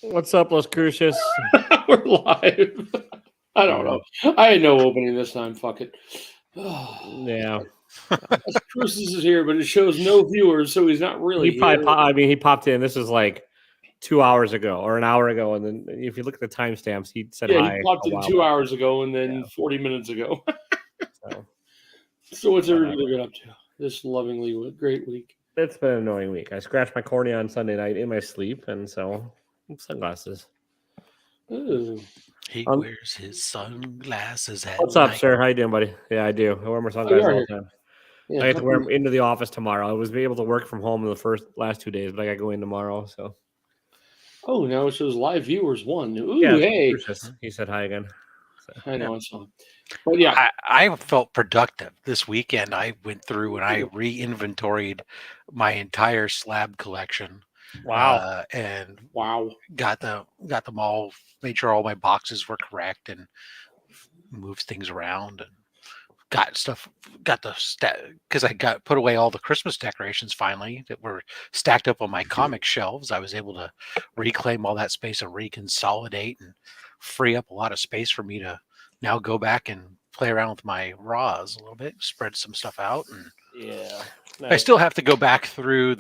What's up, Los Crucius? We're live. I don't know. I had no opening this time. Fuck it. Yeah. Crucis is here, but it shows no viewers, so he's not really He here. he popped in. This was like 2 hours ago or an hour ago. And then if you look at the timestamps, he said Yeah, he hi popped a in while 2 hours ago and back. then 40 minutes ago. So So what's whatever. everybody been up to this lovingly great week? It's been an annoying week. I scratched my cornea on Sunday night in my sleep, and so sunglasses. Ooh. He Um, wears his sunglasses at What's up, night. sir? How you doing, buddy? Yeah, I do. I wear my Oh, you sunglasses are all here. the time. Yeah, I get to wear them into the office tomorrow. I was able to work from home in the last 2 days, but I got to go in tomorrow. So Oh, now it shows live viewers one. Ooh, yeah, hey. he said hi again. So. I know I saw him. But yeah. I felt productive this weekend. I went through and I re-inventoried my entire slab collection. Wow. And Wow. got them all, made sure all my boxes were correct, and moved things around, and got the because I got put away all the Christmas decorations finally that were stacked up on my comic shelves. I was able to reclaim all that space and reconsolidate and free up a lot of space for me to now go back and play around with my raws a little bit, spread some stuff out. And Yeah. I Nice. still have to go back through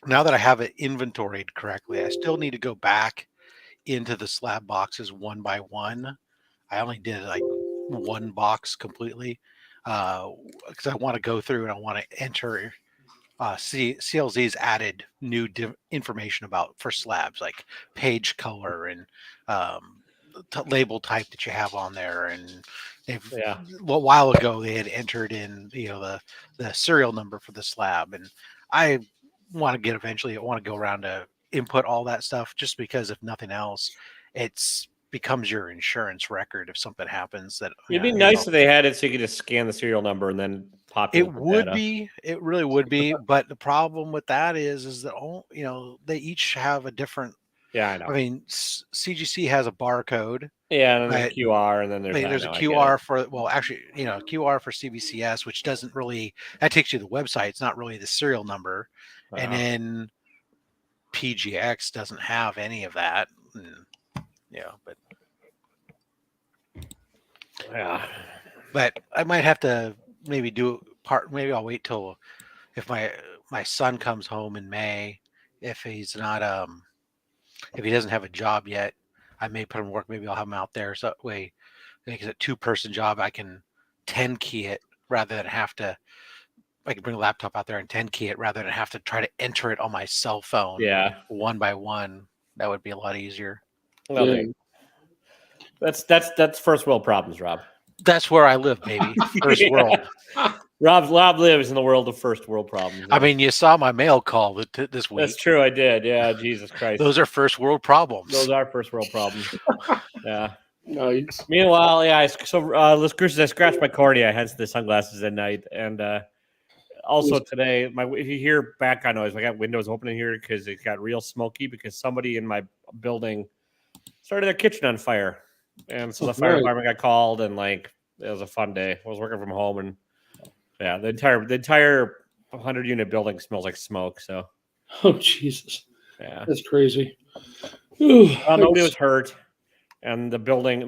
now that I have it inventoried correctly, I still need to go back into the slab boxes one by one. I only did like one box completely because I want to go through and I want to enter CLZ's added new information about for slabs, like page color and label type that you have on there. And a while ago they had entered in the serial number for the slab, and I want to get eventually I want to go around to input all that stuff, just because if nothing else, it's becomes your insurance record if something happens. That It'd be nice if they had it so you could just scan the serial number and then populate it the would data. be, it really would be. But the problem with that is that all they each have a different. Yeah, I know. I mean, CGC has a barcode. Yeah, and then there's QR, and then there's a QR for actually QR for CBCS, which doesn't really, that takes you to the website. It's not really the serial number, and then PGX doesn't have any of that. But I might have to maybe maybe I'll wait till if my son comes home in May, if he's not if he doesn't have a job yet, I may put him to work. Maybe I'll have him out there, so that way, I think it's a 2-person job. I can 10 key it rather than have to. I can bring a laptop out there and 10 key it rather than have to try to enter it on my cell phone. Yeah, one by one. That would be a lot easier. Okay. That's first world problems, Rob. That's where I live, baby. First world. Rob lives in the world of first world problems. I mean, you saw my mail call this week. That's true. I did. Yeah, Jesus Christ. Those are first world problems. Those are first world problems. Yeah. Nice. Meanwhile, I scratched my cornea, hence the sunglasses at night, and also today, if you hear background noise, I got windows open in here because it got real smoky because somebody in my building started their kitchen on fire, and so the fire department got called, and it was a fun day. I was working from home, and yeah, the entire 100-unit building smells like smoke. So, oh Jesus, yeah, that's crazy. Nobody was hurt, and the building,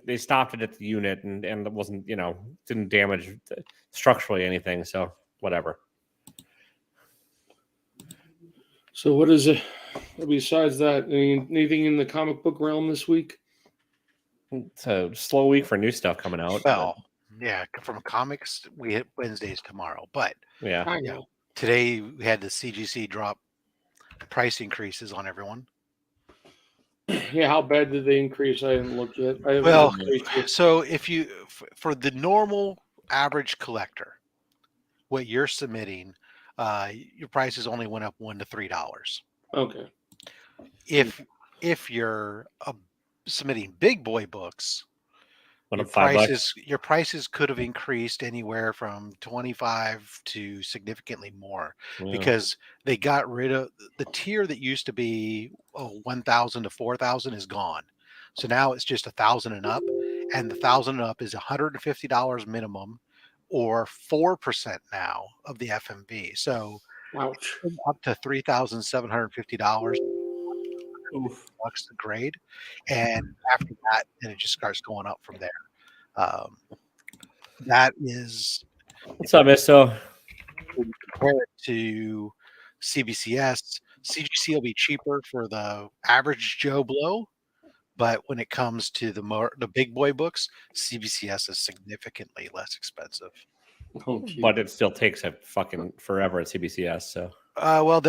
they stopped it at the unit, and it wasn't, didn't damage structurally anything. So whatever. So what is it besides that? Anything in the comic book realm this week? It's a slow week for new stuff coming out. Well, yeah, from comics, we hit Wednesdays tomorrow, but yeah, I know. Today we had the CGC drop price increases on everyone. Yeah, how bad did they increase? I haven't looked yet. So if you, for the normal average collector, what you're submitting, your prices only went up $1 to $3. Okay. If you're submitting big boy books, your prices could have increased anywhere from 25 to significantly more, because they got rid of the tier that used to be 1,000 to 4,000 is gone. So now it's just 1,000 and up, and the 1,000 and up is $150 minimum, or 4% now of the FMV. So ouch, up to $3,750. bucks the grade, and after that, then it just starts going up from there. That is What's up, Misto? when you compare it to CBCS. CGC will be cheaper for the average Joe Blow, but when it comes to the big boy books, CBCS is significantly less expensive. Oh, gee. But it still takes a fucking forever at CBCS. So Well,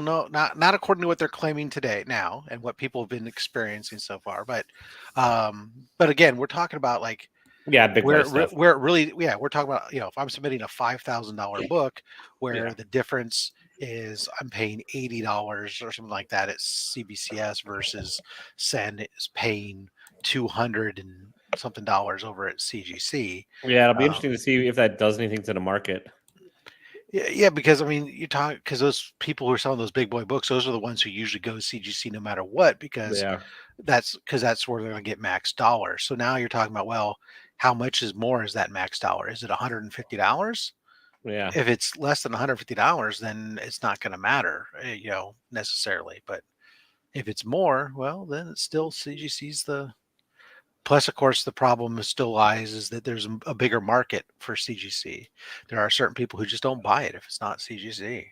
no, not according to what they're claiming today now and what people have been experiencing so far. But again, we're talking about like yeah, big boy where stuff. where it really, yeah, we're talking about, if I'm submitting a $5,000 book where the difference is I'm paying $80 or something like that at CBCS versus Sen is paying $200 and something dollars over at CGC. Yeah, it'll be interesting to see if that does anything to the market. Yeah, because I mean, because those people who are selling those big boy books, those are the ones who usually go CGC no matter what, because that's where they're going to get max dollars. So now you're talking about, well, how much is that max dollar? Is it $150? Yeah. If it's less than $150, then it's not going to matter, necessarily. But if it's more, well, then it's still CGC's the. Plus, of course, the problem still lies is that there's a bigger market for CGC. There are certain people who just don't buy it if it's not CGC.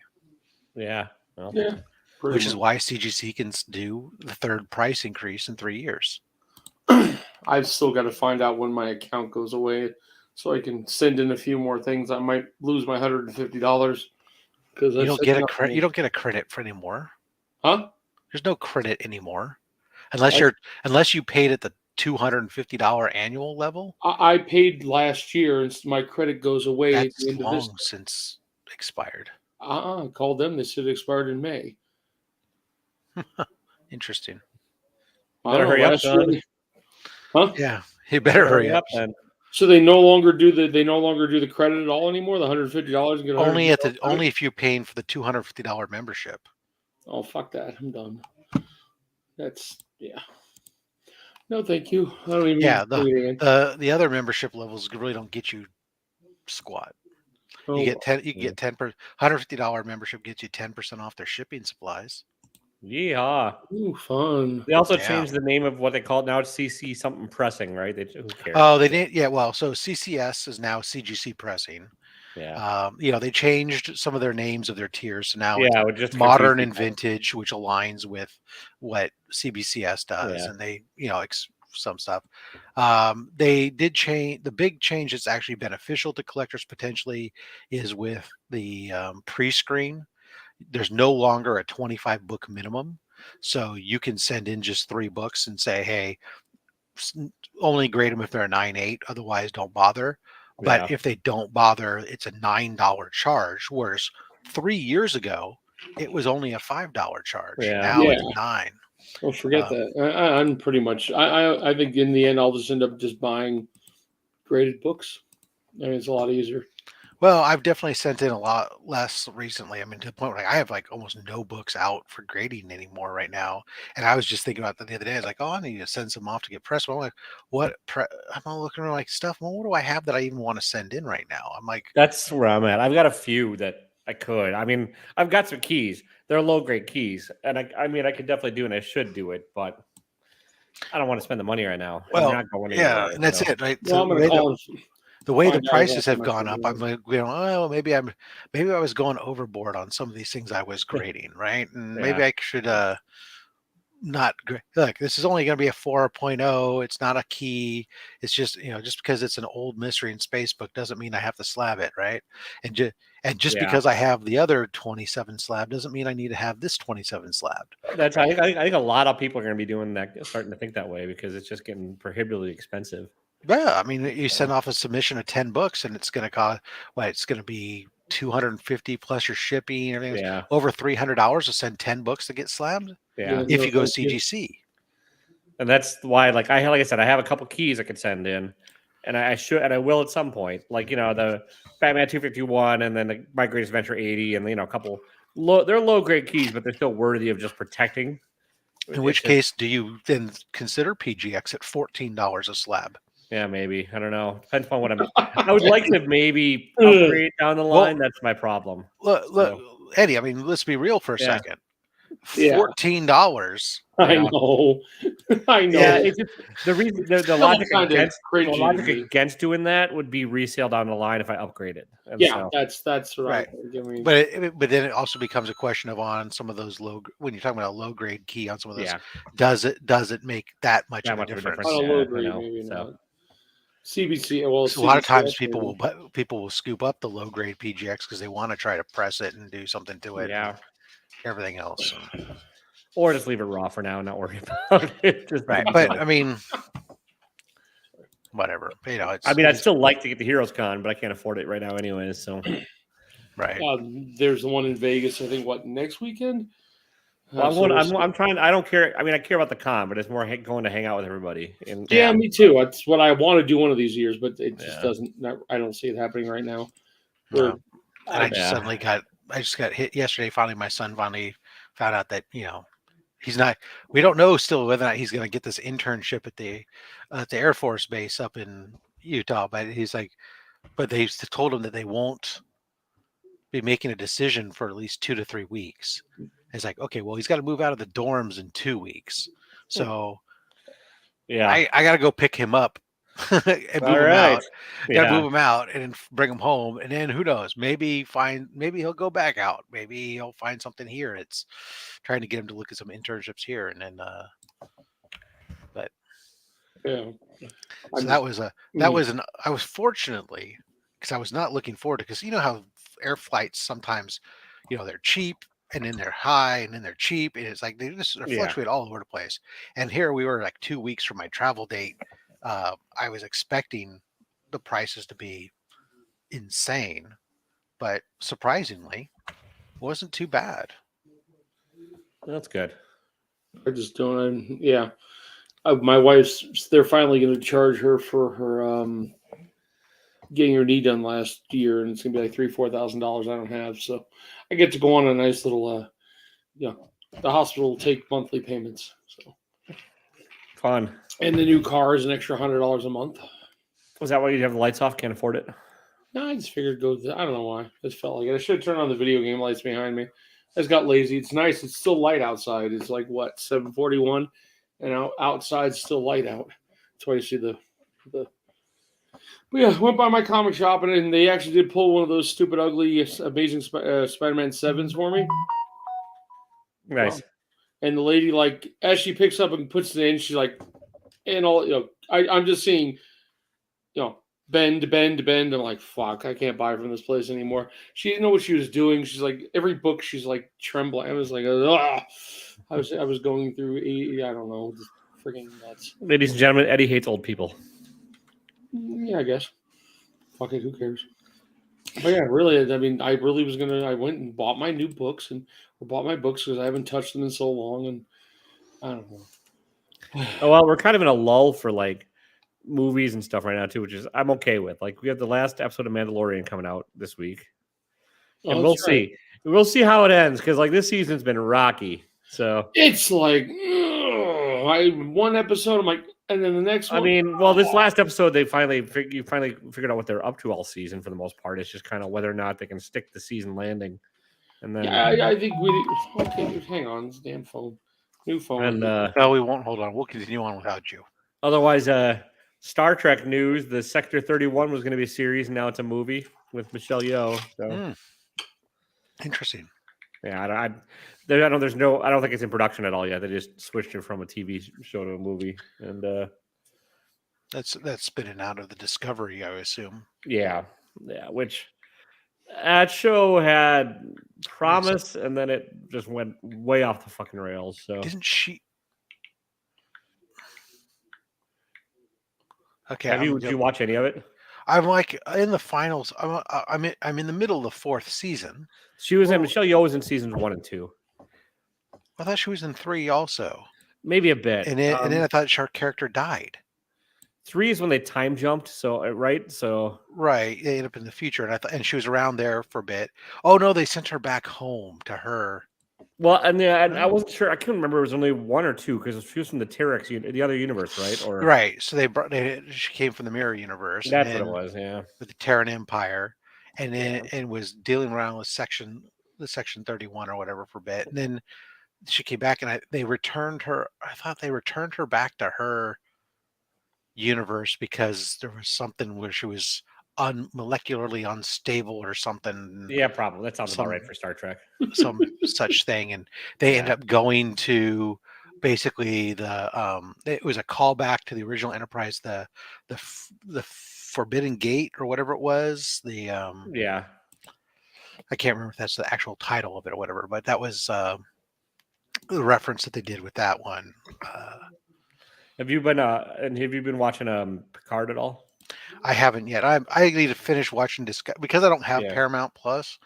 Yeah. Well, Yeah. Which is why CGC can do the third price increase in 3 years. I've still got to find out when my account goes away so I can send in a few more things. I might lose my $150 because you don't get a credit. You don't get a credit for anymore. Huh? There's no credit anymore unless you paid at the $250 annual level. I paid last year, and my credit goes away That's at the end of this. long since expired. I called them. They said it expired in May. Interesting. Better hurry up, son. Huh? Yeah, you better hurry up. Then. So they no longer do the credit at all anymore. The $150 only if you're paying for the $250 membership. Oh, fuck that! I'm done. That's No, thank you. I don't even. Yeah, the other membership levels really don't get you squat. Oh, you get 10. You can get $150 membership gets you 10% off their shipping supplies. Yeehaw! Ooh, fun. They also changed the name of what they call it now. It's CC something pressing, right? Who cares? Oh, they did. Yeah, well, so CCS is now CGC pressing. Yeah. They changed some of their names of their tiers. So now it's just modern and vintage, which aligns with what CBCS does, and they, some stuff. They did change. The big change that's actually beneficial to collectors potentially is with the pre-screen. There's no longer a 25 book minimum. So you can send in just 3 books and say, hey, only grade them if they're a 9.8, otherwise don't bother. But if they don't bother, it's a $9 charge. Whereas 3 years ago, it was only a $5 charge. Now it's $9. Well, forget that. I'm pretty much. I think in the end, I'll just end up just buying graded books. I mean, it's a lot easier. Well, I've definitely sent in a lot less recently. I mean, to the point where I have like almost no books out for grading anymore right now. And I was just thinking about that the other day. I was like, oh, I need to send some off to get pressed. But I'm like, what? I'm looking around like stuff. Well, what do I have that I even want to send in right now? I'm like, that's where I'm at. I've got a few that I could. I mean, I've got some keys. They're low grade keys, and I mean, I could definitely do, and I should do it, but I don't want to spend the money right now. Well, I'm not going anywhere, and that's it, right? Well, So the way the prices have gone up, I'm like, oh, maybe I was going overboard on some of these things I was grading, right? And maybe I should not look. This is only going to be a 4.0. It's not a key. It's just just because it's an old mystery in space book doesn't mean I have to slab it, right? And just because I have the other 27 slab doesn't mean I need to have this 27 slabbed. That's I think a lot of people are going to be doing that, starting to think that way because it's just getting prohibitively expensive. Yeah, I mean, you send off a submission of 10 books, and it's going to cost. Well, it's going to be $250 plus your shipping. Everything over $300 to send 10 books to get slammed. Yeah, if you go CGC, and that's why, like I said, I have a couple keys I could send in, and I should, and I will at some point. Like the Batman 251, and then the My Greatest Adventure 80, and a couple. They're low grade keys, but they're still worthy of just protecting. In which case, do you then consider PGX at $14 a slab? Yeah, maybe. I don't know. Depends on what I would like to maybe upgrade down the line. That's my problem. Look, Eddie. I mean, let's be real for a second. Yeah. $14. I Yeah. know. I know. Yeah, it's just the reason the Still logic kinda against cringy to me. doing that would be resale down the line if I upgrade it. And Yeah, so that's what Right. I think. I mean, But then it also becomes a question of on some of those when you're talking about a low grade key on some of those, yeah, does it make that much that of a much of a difference? difference. on a Yeah, low I grade, know. maybe So not. CBC, well, So a lot of times CBCS maybe. people will scoop up the low grade PGX because they want to try to press it and do something to it yeah, and everything else. or just leave it raw for now and not worry about it. Just Right. because, But I mean, whatever. You know, I mean, I'd it's still like to get the Heroes Con, but I can't afford it right now, anyways. So right. There's the one in Vegas. I think next weekend. well, So we'll see. I'm trying. I don't care. I mean, I care about the con, but it's more going to hang out with everybody. And Yeah, me too. That's what I want to do one of these years, but it just Yeah. doesn't. I don't see it happening right now. No. Where And I just Yeah. suddenly got hit yesterday. Finally, my son finally found out that he's not. We don't know still whether or not he's going to get this internship at the Air Force base up in Utah. But he's like, but they told him that they won't be making a decision for at least 2 to 3 weeks. It's like, okay, well, he's got to move out of the dorms in 2 weeks, so yeah. I got to go pick him up and move All him right. out. Got to Yeah. move him out and then bring him home, and then who knows? Maybe he'll go back out. Maybe he'll find something here. It's trying to get him to look at some internships here, and then yeah. so that was I was fortunately, because I was not looking forward to, because you know how air flights sometimes, they're cheap and then they're high and then they're cheap, and it's like they just Yeah. fluctuate all over the place. And here we were like 2 weeks from my travel date. I was expecting the prices to be insane, but surprisingly wasn't too bad. That's good. I just don't. Yeah, my wife's. They're finally going to charge her for her getting her knee done last year, and it's going to be like $3,000-4,000 I don't have. So I get to go on a nice little. The hospital will take monthly payments. So Fun. and the new car is an extra $100 a month. Was that why you have the lights off? Can't afford it? No, I just figured go. I don't know why. I just felt like it. I should have turned on the video game lights behind me. I just got lazy. It's nice. It's still light outside. It's like what 7:41, and outside's still light out. That's why you see the. But yeah, went by my comic shop and they actually did pull one of those stupid, ugly, Amazing Spider-Man 7s for me. Nice. And the lady, like, as she picks up and puts it in, she's like, and all I'm just seeing, bend. I'm like, fuck, I can't buy from this place anymore. She didn't know what she was doing. She's like, every book, she's like trembling. I was like, ugh. I was going through, I don't know, just freaking nuts. Ladies and gentlemen, Eddie hates old people. Yeah, I guess. Fuck it, who cares? But yeah, really, I mean, I went and bought my new books or bought my books because I haven't touched them in so long, and I don't know. Oh, well, we're kind of in a lull for like movies and stuff right now too, which is I'm okay with. Like we have the last episode of Mandalorian coming out this week, and we'll see. We'll see how it ends because like this season's been rocky. So it's like one episode, I'm like, and then the next one. I mean, well, this last episode, you finally figured out what they're up to all season for the most part. It's just kind of whether or not they can stick the season landing. And then I think okay, hang on, this damn phone, new phone. And No, we won't. Hold on. We'll continue on without you. otherwise, Star Trek news: the Sector 31 was going to be a series, and now it's a movie with Michelle Yeoh. So Interesting. yeah, I don't think it's in production at all yet. They just switched it from a TV show to a movie, and That's spinning out of the Discovery, I assume. yeah, which that show had promise, and then it just went way off the fucking rails. So Didn't she? Okay. did you watch any of it? I'm like in the finals. I'm in the middle of the 4th season. She was in Michelle Yeoh was in seasons 1 and 2. I thought she was in 3 also. Maybe a bit. And then I thought her character died. 3 is when they time jumped. So right. So Right, they ended up in the future, and she was around there for a bit. Oh no, they sent her back home to her. well, and I wasn't sure. I couldn't remember. It was only 1 or 2 because she was from the Terex, the other universe, right? Or Right. So she came from the Mirror Universe. that's what it was. Yeah. With the Terran Empire, and then and was dealing around with the Section 31 or whatever for a bit, and then she came back, and they returned her. I thought they returned her back to her universe because there was something where she was molecularly unstable or something. Yeah, probably. That sounds about Some right for Star Trek. some such thing, and they ended up going to basically it was a callback to the original Enterprise, the Forbidden Gate or whatever it was. Yeah. I can't remember if that's the actual title of it or whatever, but that was the reference that they did with that one. Have you been watching Picard at all? I haven't yet. I need to finish watching because I don't have Yeah. Paramount Plus.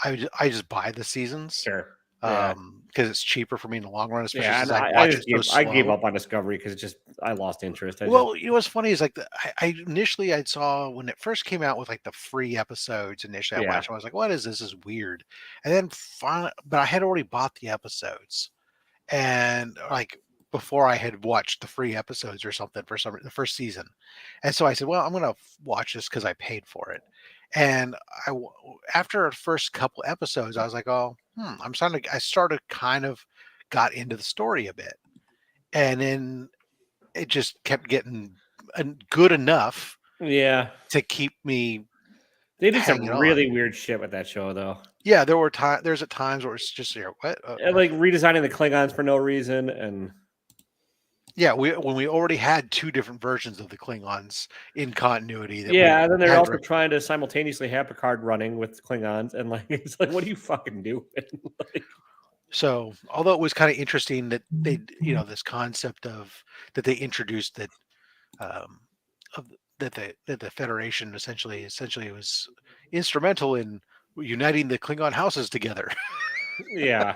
I just buy the seasons. Sure. Yeah. Because it's cheaper for me in the long run, especially Yeah, since and I I watch just it so I gave slow. up on Discovery because I lost interest. Well, you know what's funny is like I initially I saw when it first came out with like the free episodes. Initially, I Yeah. watched. I was like, "What is this? This is weird." And then finally, but I had already bought the episodes, and like before I had watched the free episodes or something for the first season, and so I said, "Well, I'm going to watch this because I paid for it." And after the first couple episodes, I was like, "Oh, I started kind of got into the story a bit, and then it just kept getting good enough Yeah. to keep me They did some hanging on." really weird shit with that show, though. Yeah, there's at times where it's just what? And, like redesigning the Klingons for no reason, and Yeah, when we already had two different versions of the Klingons in continuity. and then they're also trying to simultaneously have Picard running with Klingons, and like it's like, what are you fucking doing? Like, So, although it was kind of interesting that they, this concept of that they introduced that, of that the Federation essentially was instrumental in uniting the Klingon houses together. yeah.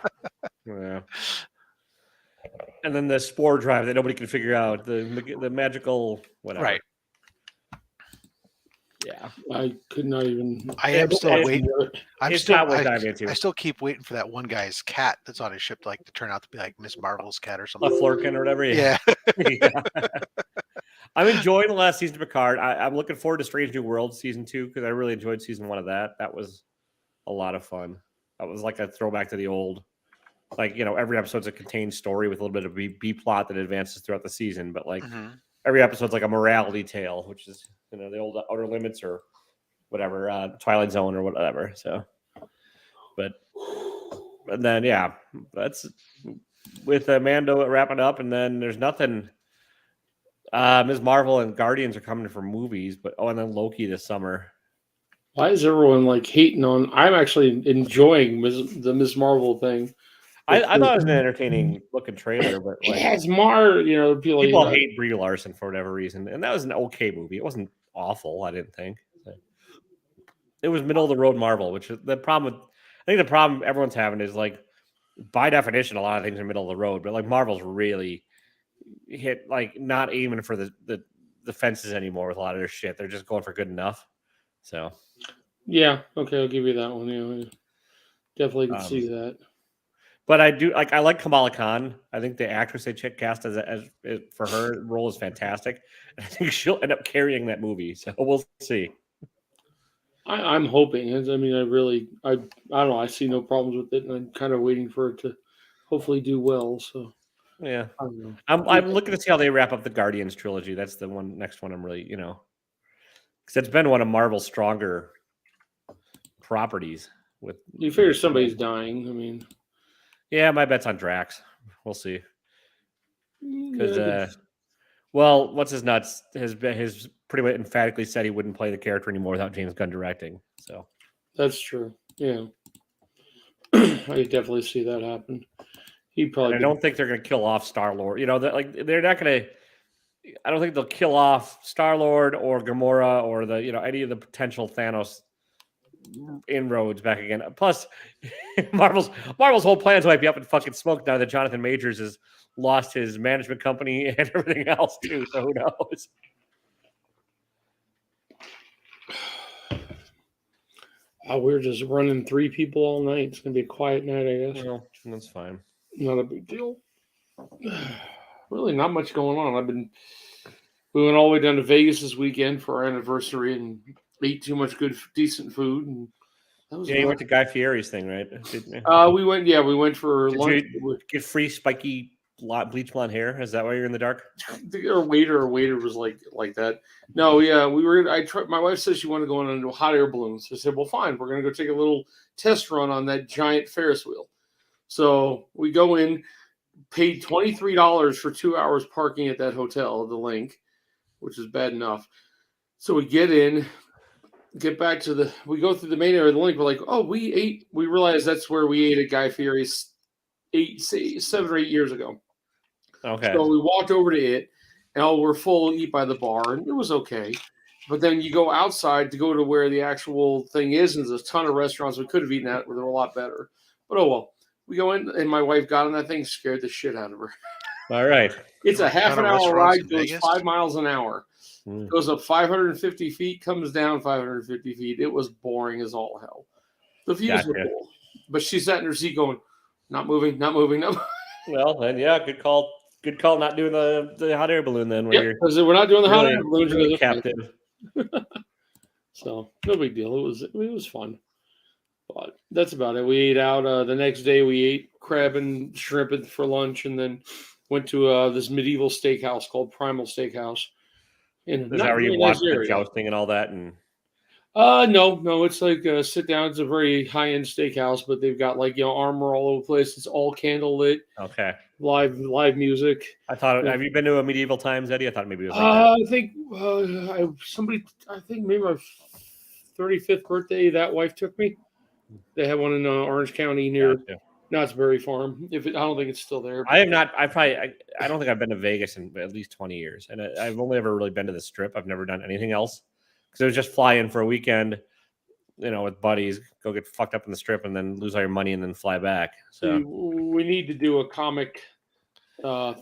And then the spore drive that nobody can figure out, the magical whatever. Right. Yeah, I could not even. I am still waiting. I still keep waiting for that one guy's cat that's on his ship to turn out to be like Miss Marvel's cat or something. A Flurkin or whatever. Yeah. I'm enjoying the last season of Picard. I'm looking forward to Strange New Worlds season 2 because I really enjoyed season 1 of that. That was a lot of fun. That was like a throwback to the old, every episode's a contained story with a little bit of B plot that advances throughout the season. But every episode's like a morality tale, which is the old Outer Limits or whatever, Twilight Zone or whatever. So, and then that's with Mando wrapping up, and then there's nothing. Ms. Marvel and Guardians are coming for movies, and then Loki this summer. Why is everyone hating on? I'm actually enjoying the Ms. Marvel thing. I thought it was an entertaining looking trailer, but it has people hate Brie Larson for whatever reason, and that was an okay movie. It wasn't awful, I didn't think. It was middle of the road Marvel, which is the problem. I think the problem everyone's having is by definition, a lot of things are middle of the road, but Marvel's really hit not aiming for the fences anymore with a lot of their shit. They're just going for good enough. So yeah, okay, I'll give you that one. Yeah, definitely can see that. But I do I like Kamala Khan. I think the actress they cast as for her role is fantastic. I think she'll end up carrying that movie. So we'll see. I'm hoping. I mean, I don't know. I see no problems with it, and I'm kind of waiting for it to hopefully do well. So yeah, I'm looking to see how they wrap up the Guardians trilogy. That's the next one I'm really because it's been one of Marvel's stronger properties. With you figure somebody's dying. I mean. Yeah, my bet's on Drax. We'll see. Because, what's his nuts? Has pretty much emphatically said he wouldn't play the character anymore without James Gunn directing. So that's true. Yeah, I definitely see that happen. I don't think they're going to kill off Star-Lord. They're not going to. I don't think they'll kill off Star-Lord or Gamora or any of the potential Thanos inroads back again. Plus, Marvel's whole plans might be up in fucking smoke now that Jonathan Majors has lost his management company and everything else too. So who knows? We're just running 3 people all night. It's gonna be a quiet night, I guess. Well, that's fine. Not a big deal. Really, not much going on. We went all the way down to Vegas this weekend for our anniversary and ate too much good, decent food. And That was Yeah, you went to Guy Fieri's thing, right? we went for Did lunch. you get free spiky bleach blonde hair? Is that why you're in the dark? Our waiter was like that. No, yeah, we were. I tried. My wife says she wanted to go on hot air balloons. I said, well, fine. We're gonna go take a little test run on that giant Ferris wheel. So we go in, paid $23 for 2 hours parking at that hotel, the Link, which is bad enough. So we get in, get back to we go through the main area of the Link. We're like, oh, we ate. We realize that's where we ate at Guy Fieri's 7 or 8 years ago. Okay. So we walked over to it, and we're full, eat by the bar, and it was okay. But then you go outside to go to where the actual thing is, and there's a ton of restaurants we could have eaten at where they were a lot better. But oh well. We go in, and my wife got on that thing, scared the shit out of her. All right. It's a half an hour ride, goes Vegas? 5 miles an hour. Goes up 550 feet, comes down 550 feet. It was boring as all hell. The views were cool. But she sat in her seat going, not moving, not moving, not moving. Well, then, yeah, good call. Good call not doing the hot air balloon then. Yeah, because we're not doing the hot air balloon. Really captive. So, no big deal. It was fun. But that's about it. We ate out. The next day, we ate crab and shrimp for lunch, and then went to this medieval steakhouse called Primal Steakhouse. Is that where you watch the jousting and all that? And no, it's like sit down. It's a very high end steakhouse, but they've got armor all over the place. It's all candle lit. Okay. Live music. I thought. Have you been to a medieval times, Eddie? I thought maybe it was. I think maybe my 35th birthday. That wife took me. They have one in Orange County near Knott's Berry Farm. I don't think it's still there. I have not. I don't think I've been to Vegas in at least 20 years, and I've only ever really been to the Strip. I've never done anything else because it was just fly in for a weekend, with buddies, go get fucked up in the Strip, and then lose all your money, and then fly back. So we need to do a comic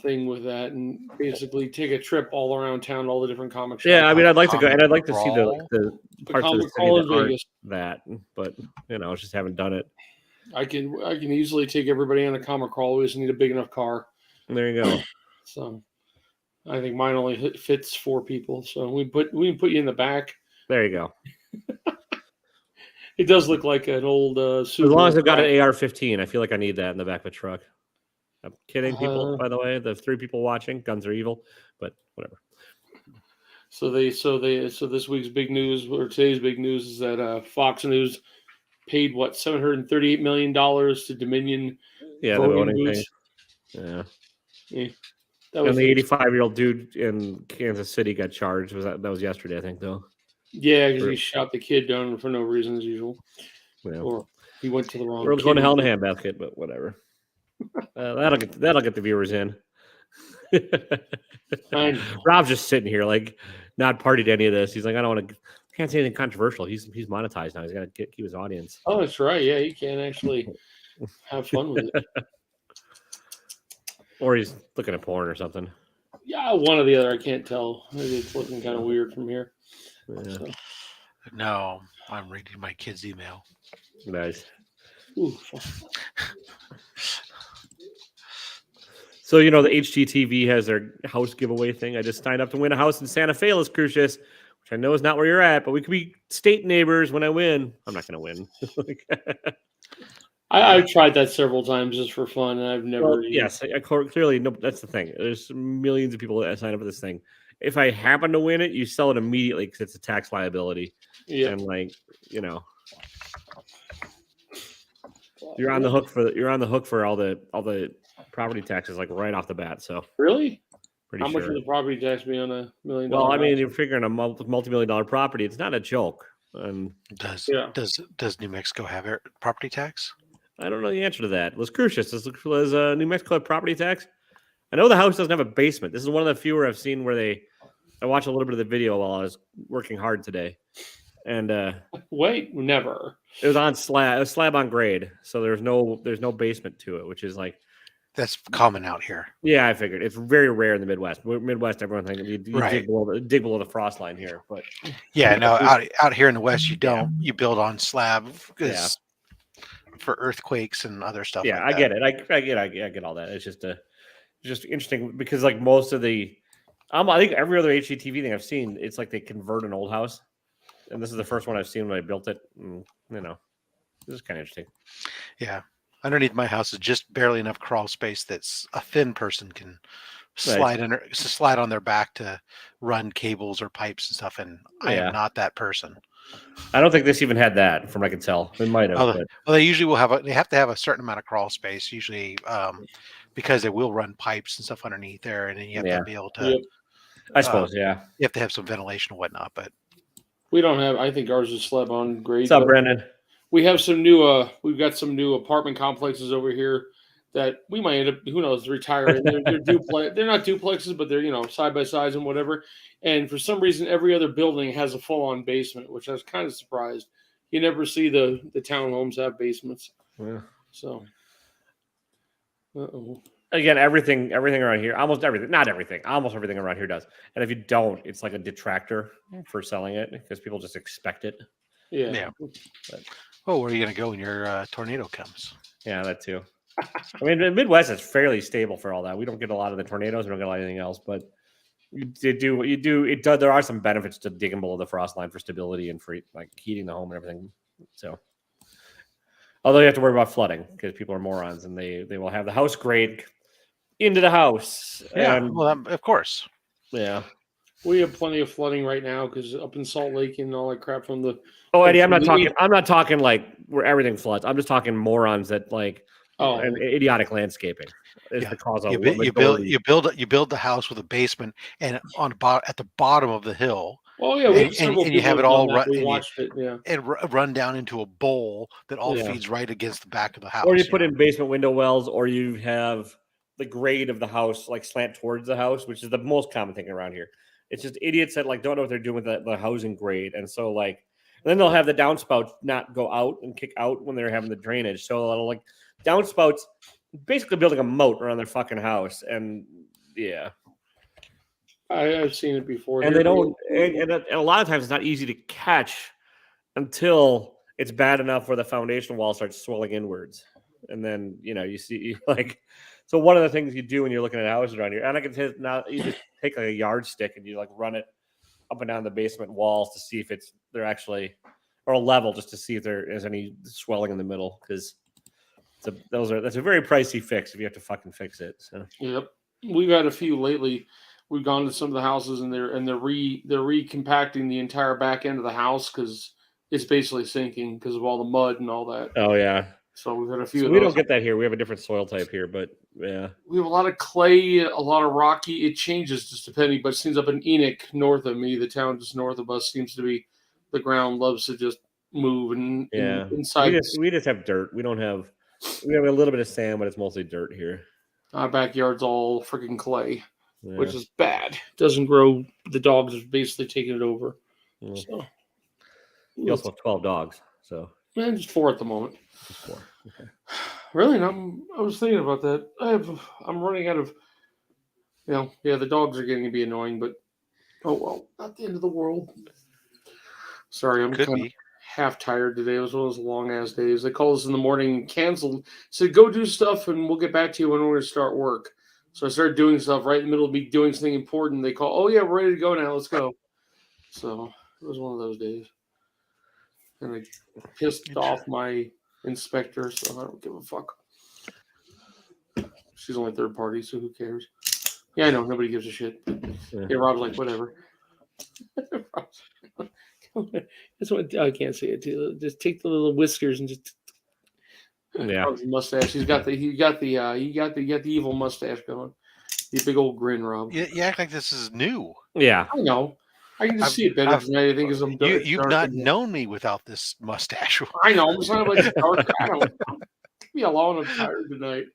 thing with that, and basically take a trip all around town, all the different comic shops. Yeah, I mean, I'd like to go, and I'd like to see the parts of the city that aren't that, but just haven't done it. I can easily take everybody on a comic crawl. We just need a big enough car. There you go. So, I think mine only fits 4 people. So we can put you in the back. There you go. It does look like an old. As long as I've got an AR-15, I feel like I need that in the back of a truck. I'm kidding, people. By the way, the 3 people watching, guns are evil, but whatever. So this week's big news, or today's big news, is that Fox News paid $738 million to Dominion. Yeah, the voting thing. Yeah. And the 85-year-old dude in Kansas City got charged. That was yesterday, I think, though. Yeah, because he shot the kid down for no reason as usual. Yeah. Or he went to the wrong. We're going to hell in a handbasket, but whatever. That'll get the viewers in. Rob's just sitting here, not party to any of this. He's like, I don't want to. Can't say anything controversial. He's monetized now. He's got to keep his audience. Oh, that's right. Yeah, he can actually have fun with it. Or he's looking at porn or something. Yeah, one or the other. I can't tell. Maybe it's looking kind of weird from here. Yeah. So. No, I'm reading my kid's email. Nice. Ooh. So, the HGTV has their house giveaway thing. I just signed up to win a house in Santa Fe, Las Cruces, which I know is not where you're at, but we could be state neighbors when I win. I'm not going to win. I've tried that several times just for fun, and I've never. Well, yes, clearly, no. That's the thing. There's millions of people that sign up for this thing. If I happen to win it, you sell it immediately because it's a tax liability. Yeah, and you're on the hook for all the property taxes right off the bat. So really, pretty how much would the property tax be on $1 million? Well, I mean, you're figuring a multi-million-dollar property. It's not a joke. And does New Mexico have property tax? I don't know the answer to that. Las Cruces, does New Mexico have property tax? I know the house doesn't have a basement. This is one of the fewer I've seen where I watched a little bit of the video while I was working hard today. And never. It was on slab. It was slab on grade, so there's no basement to it, which is that's common out here. Yeah, I figured it's very rare in the Midwest. Midwest, everyone thinks you dig below the frost line here, but yeah, no, out here in the West, you don't. You build on slab because for earthquakes and other stuff. Yeah, like I get it. I get all that. It's just interesting because most of the, I think every other HGTV thing I've seen, it's like they convert an old house, and this is the first one I've seen when I built it. And, This is kind of interesting. Yeah. Underneath my house is just barely enough crawl space that's a thin person can Nice. slide on their back to run cables or pipes and stuff. And I am Yeah. not that person. I don't think this even had that, from what I can tell. It might have, but Well, they usually will they have to have a certain amount of crawl space, usually because they will run pipes and stuff underneath there. And then you have yeah, to be able to, Yep. I suppose, yeah. you have to have some ventilation and whatnot. But We don't have. I think ours is slab on grade. What's up, but Brendan? we have some new. We've got some new apartment complexes over here that we might end up. Who knows? Retiring. They're duplex. They're not duplexes, but they're side by sides and whatever. And for some reason, every other building has a full on basement, which I was kind of surprised. You never see the townhomes have basements. Yeah. So. Uh-oh. Again, everything around here, almost everything, not everything, almost everything around here does. And if you don't, it's like a detractor for selling it because people just expect it. Yeah. But, where are you going to go when your tornado comes? yeah, that too. I mean, the Midwest is fairly stable for all that. We don't get a lot of the tornadoes. We don't get a lot of anything else, but you do what you do. It does. There are some benefits to digging below the frost line for stability and for like heating the home and everything. So, although you have to worry about flooding because people are morons and they will have the house grade into the house. Yeah, And, well, of course. Yeah. We have plenty of flooding right now because up in Salt Lake and all that crap from the. Oh, Eddie, I'm not talking like where everything floods. I'm just talking morons that like and idiotic landscaping is the cause of you build the house with a basement and at the bottom of the hill. Oh yeah, and you have it all run. We watched it, yeah, and run down into a bowl that all feeds right against the back of the house. Or you put in basement window wells, or you have the grade of the house like slant towards the house, which is the most common thing around here. It's just idiots that like don't know what they're doing with the housing grade, and so like, and then they'll have the downspouts not go out and kick out when they're having the drainage. So it'll like downspouts basically building a moat around their fucking house, and yeah. I've seen it before. And they don't, and a lot of times it's not easy to catch until it's bad enough where the foundation wall starts swelling inwards. And then, you see like, so one of the things you do when you're looking at houses around here, and I can tell now, you just take like a yardstick and you like run it up and down the basement walls to see if they're actually, or a level just to see if there is any swelling in the middle. Cause that's a very pricey fix if you have to fucking fix it. So, yep. We've had a few lately. We've gone to some of the houses and they're recompacting the entire back end of the house because it's basically sinking because of all the mud and all that. Oh yeah. So we've had a few. So we don't get that here. We have a different soil type here, but yeah, we have a lot of clay, a lot of rocky. It changes just depending, but it seems up in Enoch, north of me, the town just north of us, seems to be the ground loves to just move and inside. We just have dirt. We have a little bit of sand, but it's mostly dirt here. Our backyard's all freaking clay. Yeah. Which is bad. Doesn't grow. The dogs are basically taking it over. Yeah. So you also have 12 dogs. So just 4 at the moment. Just 4. Okay. Really? I was thinking about that. I'm running out of. The dogs are getting to be annoying, but oh well, not the end of the world. Sorry, I'm kind of half tired today. It was one of those long ass days. They called us in the morning and canceled. Said go do stuff and we'll get back to you when we're going to start work. So I started doing stuff right in the middle of me doing something important. They call, oh, yeah, we're ready to go now. Let's go. So it was one of those days. And I pissed off my inspector, so I don't give a fuck. She's only third party, so who cares? Yeah, I know. Nobody gives a shit. Yeah, Rob's like, whatever. That's what I can't say it too. Just take the little whiskers and just mustache. You got the evil mustache going. The big old grin, Rob. You act like this is new. Yeah, I know. I can just see it better than anything because I'm dark. You've not known me without this mustache. I know. I'm talking about dark. I don't. Leave me alone. I'm tired tonight.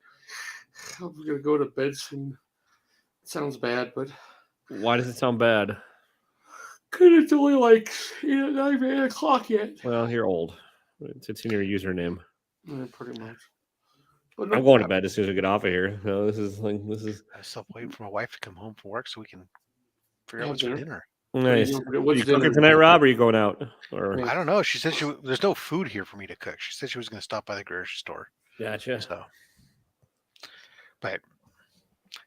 I'm gonna go to bed soon. It sounds bad, but why does it sound bad? Because it's only like 8 o'clock yet. Well, you're old. It's in your username. Yeah, pretty much. But I'm going to bed as soon as we get off of here. So this is. I'm still waiting for my wife to come home from work so we can figure out what's for dinner. Nice. Are you cooking tonight, Rob? Or are you going out? Or I don't know. She said there's no food here for me to cook. She said she was going to stop by the grocery store. Gotcha. So, but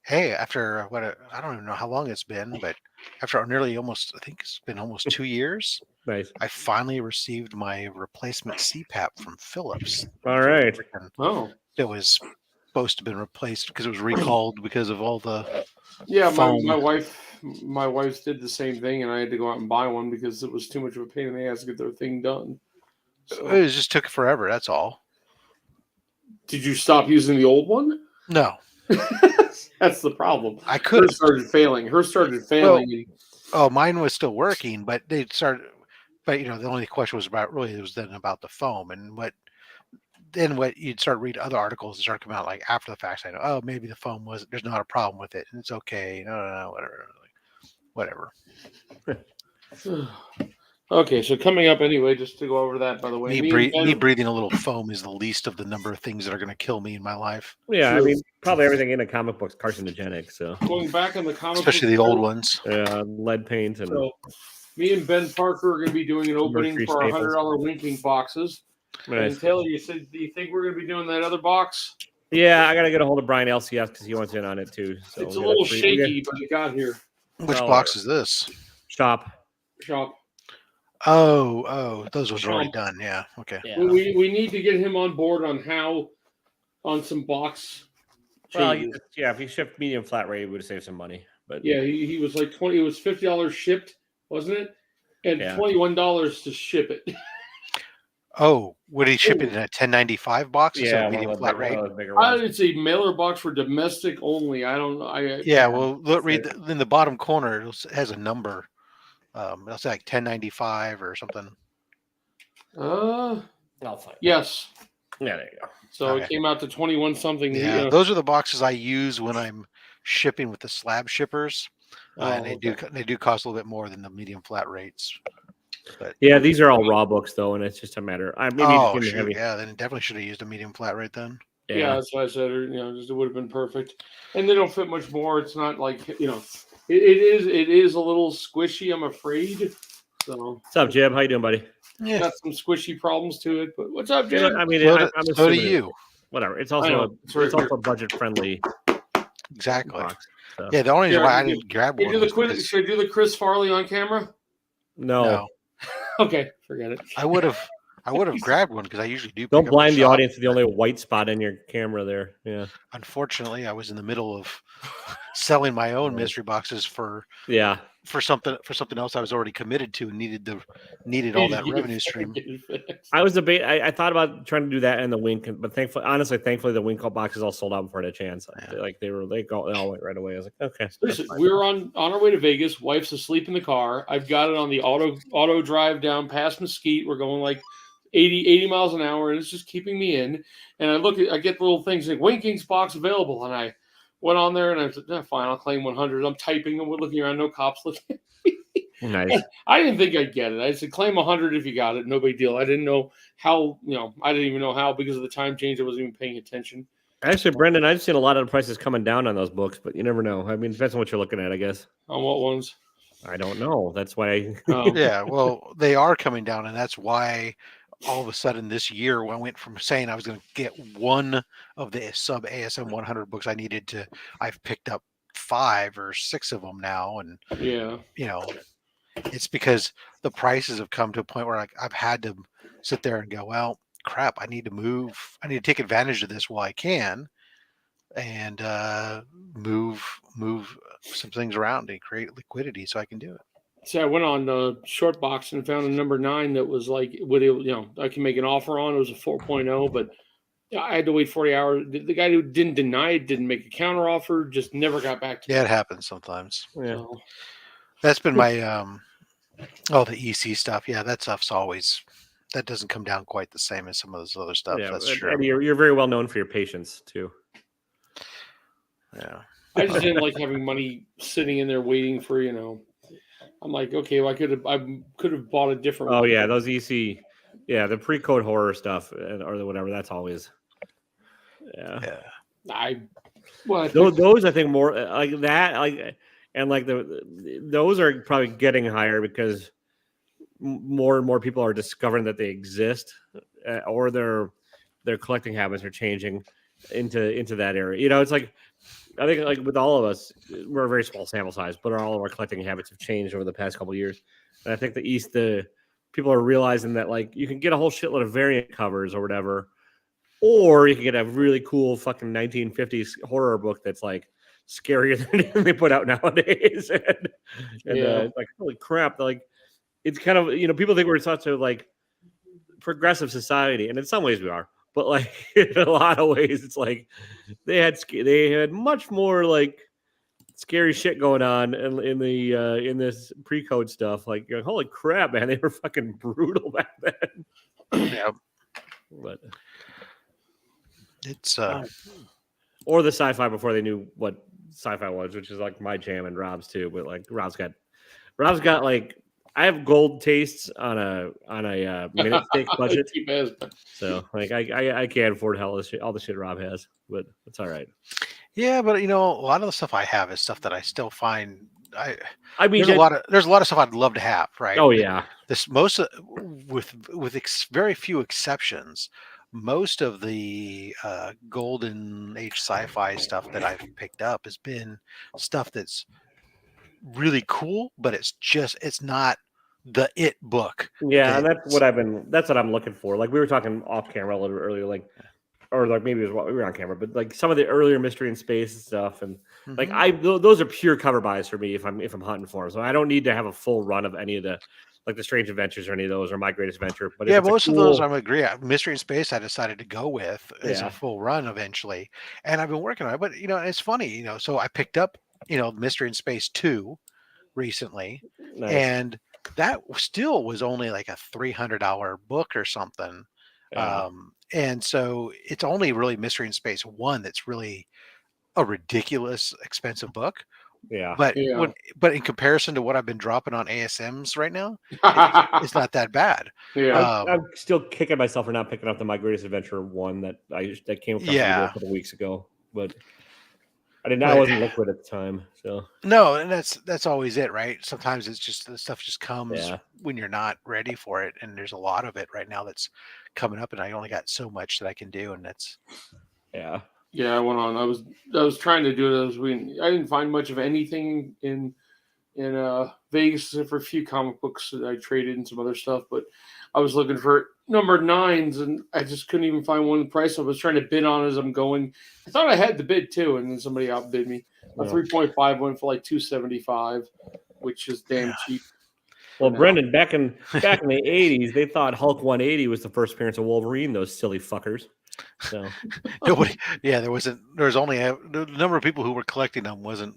Hey, after I don't even know how long it's been, but after nearly almost, I think it's been almost 2 years, Nice. I finally received my replacement CPAP from Philips. All right. Oh, It was supposed to have been replaced because it was recalled because of all the yeah. foam. My wife did the same thing, and I had to go out and buy one because it was too much of a pain in the ass to get their thing done. So, It just took forever. That's all. did you stop using the old one? No, That's the problem. I could Hers started failing. Oh, mine was still working, but they started. But the only question was about the foam and what you'd start reading other articles and start coming out like after the fact saying, oh, maybe the foam there's not a problem with it and it's okay. No, whatever. Okay, so coming up anyway, just to go over that, by the way, Me breathing a little foam is the least of the number of things that are going to kill me in my life. Yeah, I True. mean, probably everything in a comic book's carcinogenic. So going back in the comic, Especially the old ones. lead paint and So, me and Ben Parker are going to be doing an opening Mercury for our staples. $100 winking boxes. nice. And Taylor, you said, do you think we're going to be doing that other box? Yeah, I gotta get a hold of Brian LCS because he wants in on it too. So It's a we got little free- shaky, but it got here. Which Well, box is this? shop. Shop. Oh, those ones are already Chomp. done. Yeah. Okay. Yeah. We need to get him on board on some box Well, changes. if you shipped medium flat rate, it would have saved some money. But Yeah, he was like 20. It was $50 shipped, wasn't it? And Yeah. $21 to ship it. Oh, would he ship it in a 1095 box instead yeah, of medium one flat of rate? the bigger ones. It's a mailer box for domestic only. I don't know. Yeah, well, look, in the bottom corner, it has a number. It'll say like 1095 or something. Uh, I'll find. yes. Yeah, there you go. So Okay. it came out to 21 something. Yeah, those are the boxes I use when I'm shipping with the slab shippers, and they do cost a little bit more than the medium flat rates. But Yeah, these are all raw books though, and it's just a matter. I mean, oh it's shoot, heavy. yeah, then definitely should have used a medium flat rate then. Yeah, that's what I said. Just, it would have been perfect. And they don't fit much more. It's not like it is a little squishy. I'm afraid. So What's up, Jeb? How you doing, buddy? Yeah, got some squishy problems to it. But what's up, Jeb? I mean, so, I'm so do assuming you. Whatever. It's I also know. It's right it's also budget friendly. Exactly. Box, so. Yeah, the only reason Yeah, why I didn't grab one was because should I do the Chris Farley on camera? No. Okay, forget it. I would have grabbed one because I usually do. Don't pick up blind a the shop. audience with the only white spot in your camera there. Yeah. Unfortunately, I was in the middle of selling my own mystery boxes for something else I was already committed to and needed all that revenue stream. I was I thought about trying to do that and the Wink, but thankfully the Wink boxes all sold out before I had a chance. Yeah. Like they all went right away. I was like, okay. Listen, we were on our way to Vegas. Wife's asleep in the car. I've got it on the auto drive down past Mesquite. We're going like 80 miles an hour, and it's just keeping me in. And I get the little things like Winking's box available, and I went on there and I said, fine, I'll claim 100. I'm typing and we're looking around, no cops looking. Nice. I didn't think I'd get it. I said, claim 100 if you got it. No big deal. I didn't know how, I didn't even know how because of the time change. I wasn't even paying attention. Actually, Brendan, I've seen a lot of the prices coming down on those books, but you never know. I mean, it depends on what you're looking at, I guess. On what ones? I don't know. That's why. Yeah, well, they are coming down, and that's why all of a sudden this year I went from saying I was going to get one of the sub ASM 100 books I needed to I've picked up 5 or 6 of them now, and it's because the prices have come to a point where I've had to sit there and go, well, crap, I need to move. I need to take advantage of this while I can, and move some things around and create liquidity so I can do it. So I went on Short Box and found a number 9 that was like, I can make an offer on. It was a 4.0, but I had to wait 40 hours. The guy who didn't deny it, didn't make a counter offer, just never got back to me. Yeah, it happens sometimes. Yeah. So, that's been my the EC stuff. Yeah, that stuff's always that doesn't come down quite the same as some of this other stuff. Yeah, that's true. Eddie, you're very well known for your patience too. Yeah. I just didn't like having money sitting in there waiting for, I'm like, okay, well, I could have bought a different Oh one. yeah, those EC, the pre-code horror stuff or whatever. That's always, Yeah. Those I think more like that, those are probably getting higher because more and more people are discovering that they exist, or their collecting habits are changing into that area. It's like I think like with all of us, we're a very small sample size, but all of our collecting habits have changed over the past couple of years. And I think the people are realizing that like you can get a whole shitload of variant covers or whatever, or you can get a really cool fucking 1950s horror book that's like scarier than anything they put out nowadays. It's like holy crap! Like it's kind of people think we're such a like progressive society, and in some ways we are, but like in a lot of ways it's like they had much more like scary shit going on in this pre-code stuff. Like holy crap, man, they were fucking brutal back then. Yeah, but it's or the sci-fi before they knew what sci-fi was, which is like my jam and Rob's too. But like Rob's got like I have gold tastes on a minute steak budget, so like I can't afford all the shit Rob has, but it's all right. Yeah, but a lot of the stuff I have is stuff that I still find. I mean, there's a lot of stuff I'd love to have, right? Oh yeah, this with very few exceptions, most of the golden age sci-fi stuff that I've picked up has been stuff that's really cool, but it's not the it book. Yeah, and that's what I'm looking for. Like we were talking off camera a little bit earlier, like or like maybe it was while we were on camera, but like some of the earlier mystery in space and stuff, and like those are pure cover buys for me if I'm hunting for them. So I don't need to have a full run of any of the like the Strange Adventures or any of those or My Greatest Adventure. But yeah, most of those I'm agree. Mystery in Space I decided to go with as a full run eventually, and I've been working on it. But it's funny, so I picked up Mystery in Space 2 recently, and that still was only like a $300 book or something. Yeah. And so it's only really Mystery in Space 1 that's really a ridiculous expensive book. Yeah. But in comparison to what I've been dropping on ASMs right now, it's not that bad. Yeah. I'm still kicking myself for not picking up the My Greatest Adventure 1 that came across a couple weeks ago. But I wasn't liquid at the time. So no, and that's always it, right? Sometimes it's just the stuff just comes when you're not ready for it. And there's a lot of it right now that's coming up, and I only got so much that I can do, and that's Yeah, I went on. I was trying to do it. I didn't find much of anything in Vegas except for a few comic books that I traded and some other stuff. But I was looking for number 9s, and I just couldn't even find one price. I was trying to bid on as I'm going. I thought I had the bid too, and then somebody outbid me. A 3.5 went for like $275, which is damn cheap. Well, Brendan, back in the 80s, they thought Hulk 180 was the first appearance of Wolverine. Those silly fuckers. So nobody. Yeah, there was only the number of people who were collecting them wasn't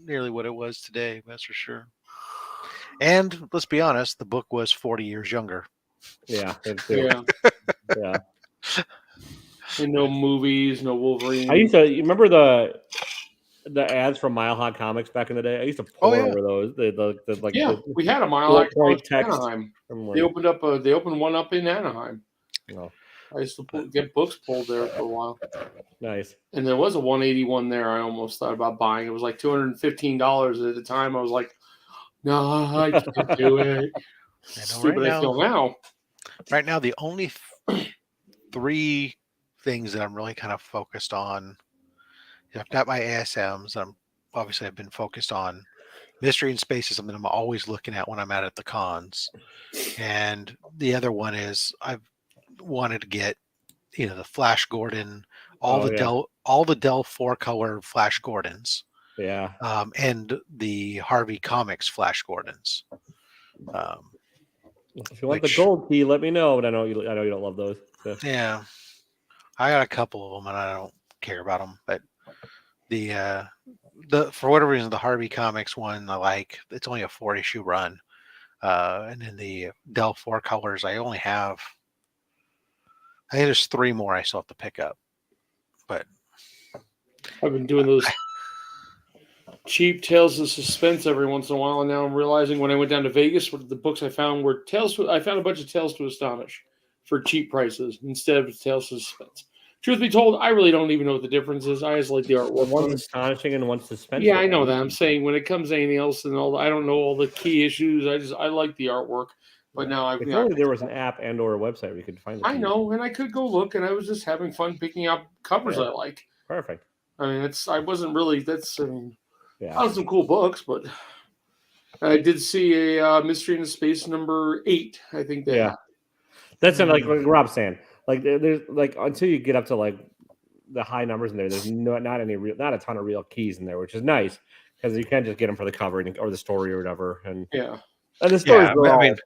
nearly what it was today. That's for sure. And let's be honest, the book was 40 years younger. Yeah. Yeah. And no movies, no Wolverine. You remember the ads from Mile High Comics back in the day? I used to pour over those. We had a Mile High Comics in Anaheim. They opened one up in Anaheim. Oh. I used to get books pulled there for a while. Nice. And there was a 181 there. I almost thought about buying. It was like $215 at the time. I was like, no, I can't do it. Stupid I feel now. Right now, the only 3 things that I'm really kind of focused on, I've got my ASMs. I've been focused on Mystery in Space is something I'm always looking at when I'm at the cons. And the other one is I've wanted to get, the Flash Gordon, all the Dell 4-color Flash Gordons. Yeah. And the Harvey Comics Flash Gordons. If you want the gold key, let me know. But I know you don't love those. So. Yeah, I got a couple of them, and I don't care about them. But the for whatever reason, the Harvey Comics one I like. It's only a 4-issue run, and then the Dell 4 colors I only have. I think there's 3 more I still have to pick up, but I've been doing those cheap Tales of Suspense every once in a while, and now I'm realizing when I went down to Vegas, what the books I found were I found a bunch of Tales to Astonish for cheap prices instead of Tales of Suspense. Truth be told, I really don't even know what the difference is. I just like the artwork. One's astonishing and one's suspense. Yeah, I know that. I'm saying when it comes to anything else and I don't know all the key issues. I like the artwork. But now if only there was an app and or a website where you could find it. I know, and I could go look, and I was just having fun picking out covers I like. Perfect. I mean, I wasn't really. I mean, Yeah. found some cool books, but I did see a Mystery in Space number 8. I think they Yeah. have. That's like Rob's saying. Like there's like until you get up to like the high numbers in there, there's not a ton of real keys in there, which is nice because you can just get them for the cover or the story or whatever. And Yeah. the stories Yeah, are I all. mean,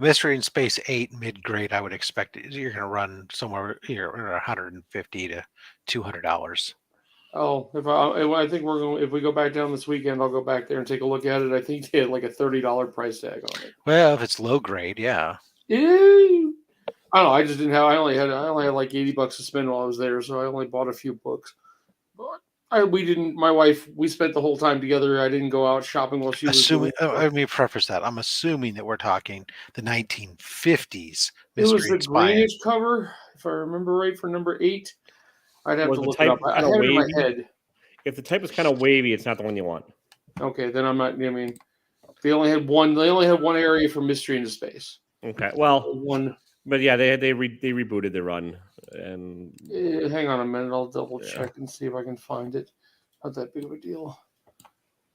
Mystery in Space 8 mid grade, I would expect you're going to run somewhere here $150 to $200. Oh, I think we're going. If we go back down this weekend, I'll go back there and take a look at it. I think they had like a $30 price tag on it. Well, if it's low grade, yeah. Ew. I don't know. I just didn't have. I only had like $80 to spend while I was there, so I only bought a few books. But we didn't. My wife. We spent the whole time together. I didn't go out shopping while she was Assuming, doing. let me preface that. I'm assuming that we're talking the 1950s It was Mystery the and Spy. greenish cover, if I remember right, for number 8. I'd have Was to the look it type up. I kind had of it in my wavy? head. If the type is kind of wavy, it's not the one you want. Okay, then I'm not. I mean, they only had one. They only had one area for Mystery into Space. Okay, well, One. but yeah, they rebooted the run, and Hang on a minute. I'll double Yeah. check and see if I can find it. Not that big of a deal.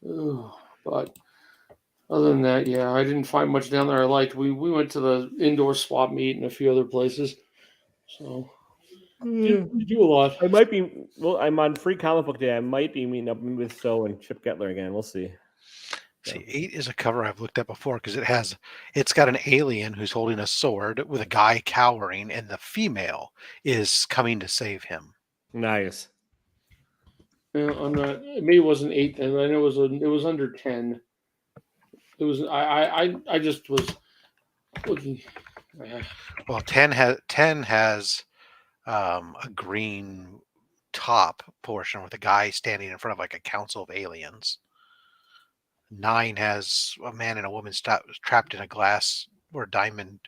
Ooh, but other than that, yeah, I didn't find much down there I liked. We went to the indoor swap meet and a few other places. So we do a lot. I might be. Well, I'm on Free Comic Book Day. I might be meeting up with So and Chip Getler again. We'll see. See, 8 is a cover I've looked at before because it's got an alien who's holding a sword with a guy cowering, and the female is coming to save him. Nice. Yeah, I'm not. Maybe it wasn't 8 then. I know it was under 10. It was. I just was looking. Well, 10 has a green top portion with a guy standing in front of like a council of aliens. 9 has a man and a woman trapped in a glass or diamond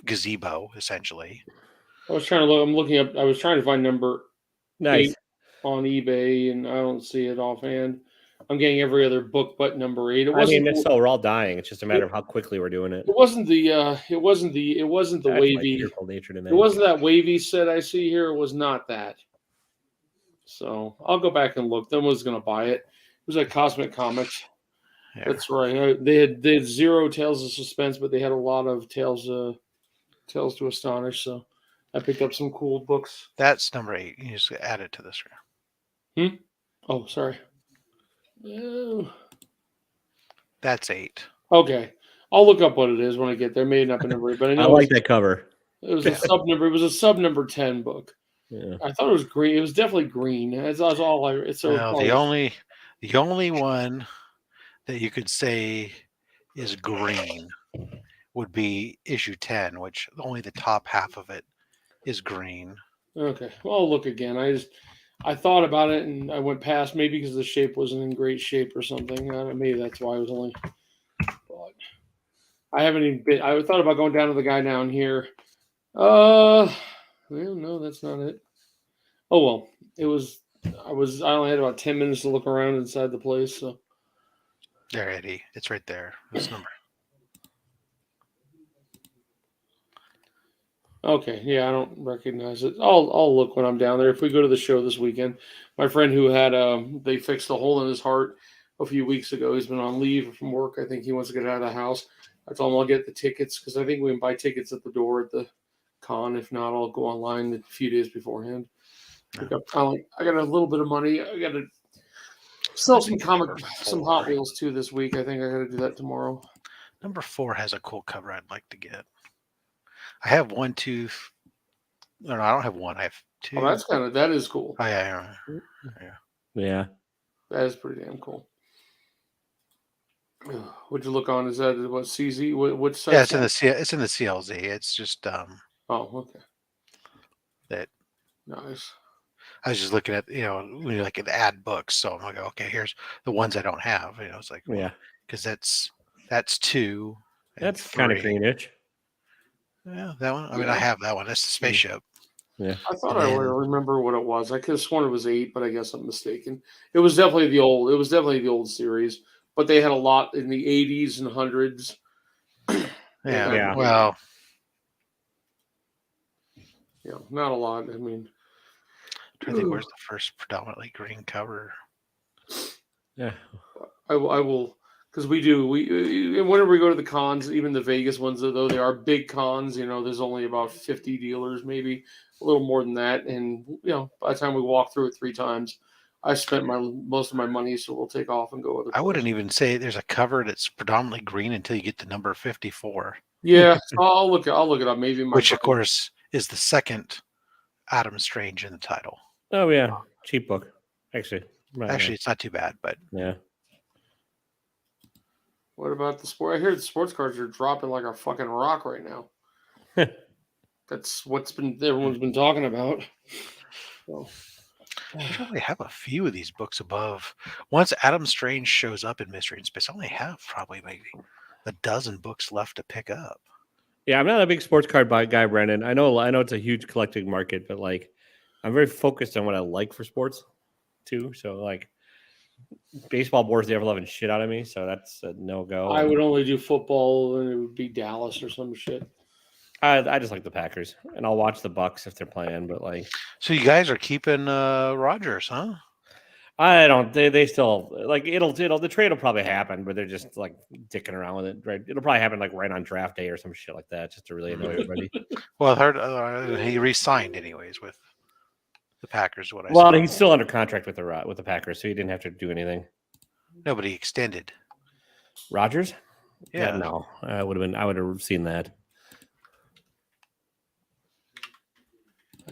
gazebo, essentially. I was trying to look. I'm looking up. I was trying to find number Nice. 8 on eBay, and I don't see it offhand. I'm getting every other book but number 8. It I wasn't. mean, So we're all dying. It's just a matter of how quickly we're doing it. It wasn't the. It wasn't the. It wasn't the That's my wavy. tearful nature tonight. It wasn't that wavy set I see here. It was not that. So I'll go back and look. Then was going to buy it. It was at Cosmic Comics. Yeah. That's right. They had 0 Tales of Suspense, but they had a lot of Tales to Astonish. So I picked up some cool books. That's number 8. You just add it to this. Oh, sorry. Oh. That's 8. Okay. I'll look up what it is when I get there. Maybe not the number 8, but I I know like that cover. it was a sub number. It was a sub number 10 book. Yeah. I thought it was green. It was definitely green. That's all I. It's so. Well, the only one that you could say is green would be issue 10, which only the top half of it is green. Okay. Well, I'll look again. I thought about it and I went past, maybe because the shape wasn't in great shape or something. Maybe that's why I was only. But I haven't even been. I thought about going down to the guy down here. Well, no, that's not it. Oh well, it was. I only had about 10 minutes to look around inside the place. So There, Eddie. It's right there. This number. okay, yeah, I don't recognize it. I'll look when I'm down there. If we go to the show this weekend, my friend who had they fixed a hole in his heart a few weeks ago. He's been on leave from work. I think he wants to get out of the house. I told him I'll get the tickets because I think we can buy tickets at the door at the con. If not, I'll go online a few days beforehand. I got a little bit of money. I got to sell some Hot Wheels too this week. I think I got to do that tomorrow. Number 4 has a cool cover I'd like to get. I have 1, 2. No, I don't have 1. I have 2. Oh, that is cool. Oh, yeah. Yeah. That is pretty damn cool. Would you look on? Is that what CZ? What size? Yeah, it's in the CLZ. It's just Oh, okay. That nice. I was just looking at when you like at add books, so I'm like, okay, here's the ones I don't have. It's like because that's 2. That's kind of greenish. Yeah, that one. I mean, I have that one. That's the spaceship. Yeah. I thought I would remember what it was. I could have sworn it was 8, but I guess I'm mistaken. It was definitely the old. It was definitely the old series, but they had a lot in the 80s and 100s. Yeah. Well. Yeah, not a lot. I mean, I think where's the first predominantly green cover? Yeah. I will, because whenever we go to the cons, even the Vegas ones, though they are big cons, there's only about 50 dealers, maybe a little more than that, and by the time we walk through it 3 times, I spent most of my money, so we'll take off and go other. I wouldn't even say there's a cover that's predominantly green until you get to number 54. Yeah, I'll look it up. Maybe which of course is the second Adam Strange in the title. Oh yeah, cheap book. Actually, it's not too bad, but yeah. What about the sport? I hear the sports cards are dropping like a fucking rock right now. That's what's everyone's been talking about. So. I only have a few of these books above. Once Adam Strange shows up in Mystery in Space, I only have probably maybe a dozen books left to pick up. Yeah, I'm not a big sports card guy, Brandon. I know it's a huge collecting market, but like, I'm very focused on what I like for sports, too. So like, baseball bores the ever-loving shit out of me, so that's a no-go. I would only do football, and it would be Dallas or some shit. I just like the Packers, and I'll watch the Bucks if they're playing. But like, so you guys are keeping Rodgers, huh? I don't. They still like it'll. The trade will probably happen, but they're just like dicking around with it. Right? It'll probably happen like right on draft day or some shit like that, just to really annoy everybody. Well, I heard he re-signed anyways with the Packers. Well, he's still under contract with the Packers, so he didn't have to do anything. Nobody extended. Rodgers? Yeah, no. I would have seen that.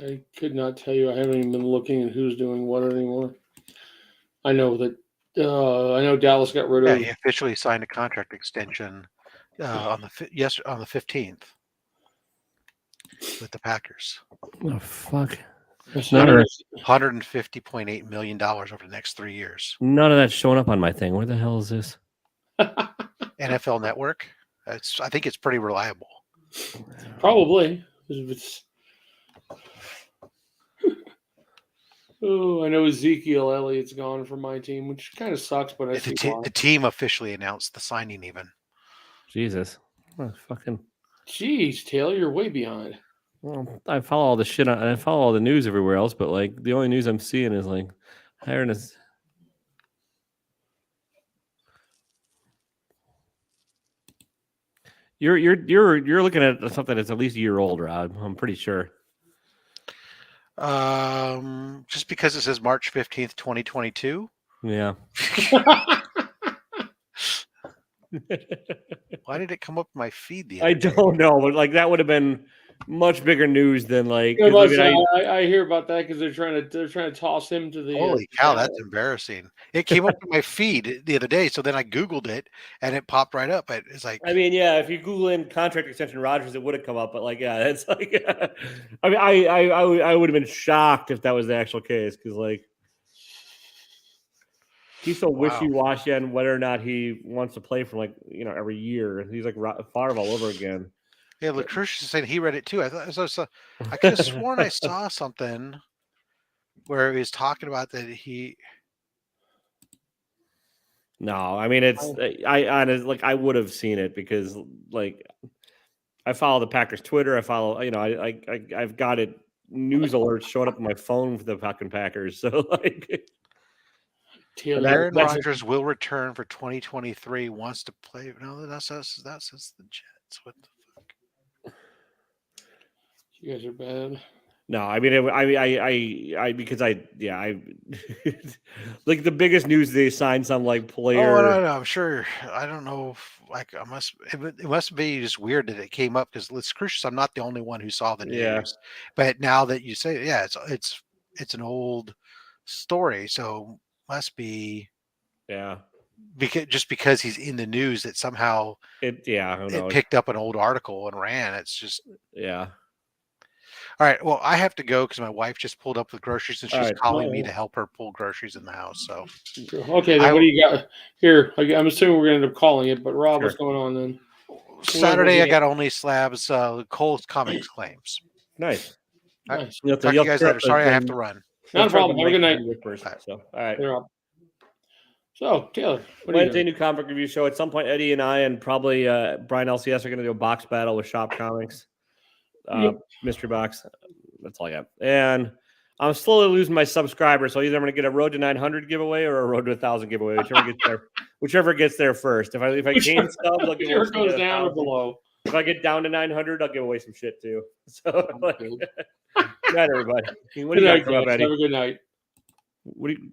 I could not tell you. I haven't even been looking at who's doing what anymore. I know that. I know Dallas got rid of. Yeah, he officially signed a contract extension on the 15th with the Packers. Oh fuck! $150.8 million over the next 3 years. None of that's showing up on my thing. Where the hell is this? NFL Network. I think it's pretty reliable. Probably. Oh, I know Ezekiel Elliott's gone from my team, which kind of sucks, but the team officially announced the signing even. Jesus. Oh, fucking. Jeez, Taylor, you're way behind. Well, I follow all the shit. I follow all the news everywhere else, but like the only news I'm seeing is like hiring us. You're looking at something that's at least a year old, Rob. I'm pretty sure. Just because it says March 15th, 2022. Yeah. Why did it come up in my feed? I don't know, but like that would have been much bigger news than like. I hear about that because they're trying to toss him to the. Holy cow, that's embarrassing! It came up in my feed the other day, so then I Googled it and it popped right up. But it's like, I mean, yeah, if you Google in contract extension Rodgers, it would have come up. But like, yeah, it's like, I mean, I would have been shocked if that was the actual case because like. He's so wishy-washy on whether or not he wants to play for every year. He's like Favre all over again. Yeah, Lucretius is saying he read it too. I thought I could have sworn I saw something where he was talking about that he. No, I mean I would have seen it because like I follow the Packers Twitter. I follow I've got it news alerts showing up on my phone for the fucking Packers. So like. Aaron Rodgers will return for 2023. Wants to play. No, that's the Jets. What the fuck? You guys are bad. No, I mean, because I like the biggest news they signed some like player. Oh, no, I'm sure. I don't know. It must be just weird that it came up because it's crucial. I'm not the only one who saw the news. Yeah. But now that you say, it's an old story, so. Must be, because he's in the news that somehow it picked up an old article and ran. It's just All right. Well, I have to go because my wife just pulled up with groceries and she's calling me to help her pull groceries in the house. So okay, then what do you got here? I'm assuming we're gonna end up calling it, but Rob, what's going on then? Saturday, I got only slabs. Cole's Comics claims. Nice. Talk to you guys later. Sorry, I have to run. Not a problem. Have a good night. So, all right. So, Taylor, Wednesday new comic review show. At some point, Eddie and I and probably Brian LCS are going to do a box battle with Shop Comics, mystery box. That's all I got. And I'm slowly losing my subscribers, so either I'm going to get a Road to 900 giveaway or a Road to 1,000 giveaway, whichever gets there first. If I gain subs, I'll give away Whichever goes down or below. If I get down to 900, I'll give away some shit too. So, good night, everybody. What do you got coming up, Eddie? Have a good night. What do you?